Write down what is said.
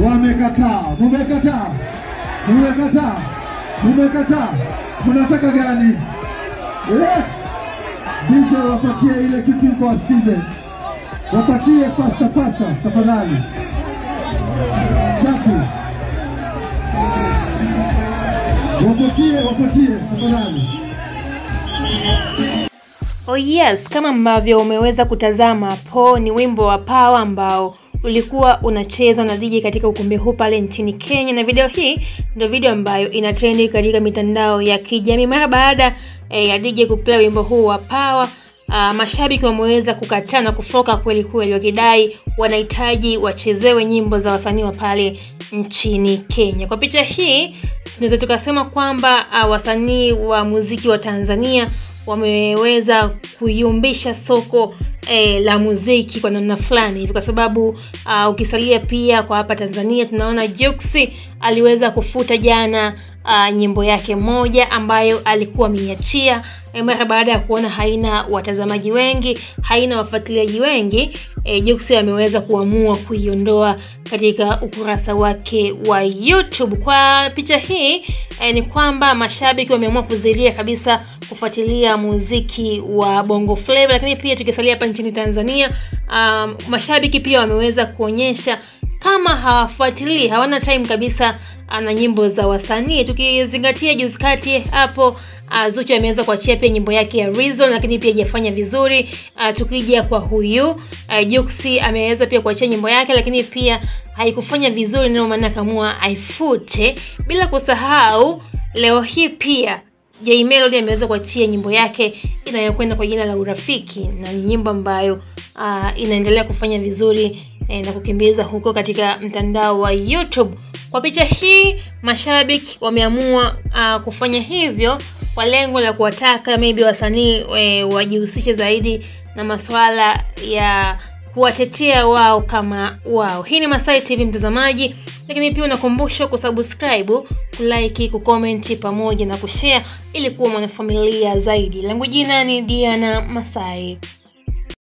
Wamekataa. Mumekataa. Mnataka gani? DJ wapatie ile kitu kwa wasikize. Wapatie faster tafadhali. Safi. Wapatie tafadhali. Oh yes, kama ambavyo umeweza kutazama hapo, ni wimbo wa Power ambao ulikuwa unachezwa na DJ katika ukumbi huu pale nchini Kenya, na video hii ndio video ambayo inatrendi katika mitandao ya kijamii. Mara baada ya DJ kuplay wimbo huu wa Power, mashabiki wameweza kukataa na kufoka kweli wakidai wanahitaji wachezewe nyimbo za wasanii wa pale nchini Kenya. Kwa picha hii tunaweza tukasema kwamba wasanii wa muziki wa Tanzania wameweza kuyumbisha soko la muziki kwa namna fulani hivi, kwa sababu ukisalia pia kwa hapa Tanzania tunaona Jux aliweza kufuta jana nyimbo yake moja ambayo alikuwa ameiachia mara baada ya kuona haina watazamaji wengi, haina wafuatiliaji wengi. Jux ameweza kuamua kuiondoa katika ukurasa wake wa YouTube. Kwa picha hii ni kwamba mashabiki wameamua kuzidia kabisa kufuatilia muziki wa Bongo Flava, lakini pia tukisalia hapa nchini Tanzania, mashabiki pia wameweza kuonyesha kama hawafuatilii, hawana time kabisa na nyimbo za wasanii. Tukizingatia juzi kati hapo Zuchu ameweza kuachia pia nyimbo yake ya Reason, lakini pia haijafanya vizuri. Tukija kwa huyu Jux ameweza pia kuachia nyimbo yake, lakini pia haikufanya vizuri, ndio maana akaamua aifute. Bila kusahau leo hii pia Jay Melody ameweza kuachia nyimbo yake inayokwenda kwa jina la Urafiki, na ni nyimbo ambayo inaendelea kufanya vizuri na kukimbiza huko katika mtandao wa YouTube. Kwa picha hii mashabiki wameamua kufanya hivyo kwa lengo la kuwataka maybe wasanii wajihusishe zaidi na masuala ya kuwatetea wao kama wao. Hii ni Masai TV mtazamaji, lakini pia unakumbushwa kusubscribe, kulike, kucomment pamoja na kushare ili kuwa mwanafamilia zaidi. Langu jina ni Diana Masai.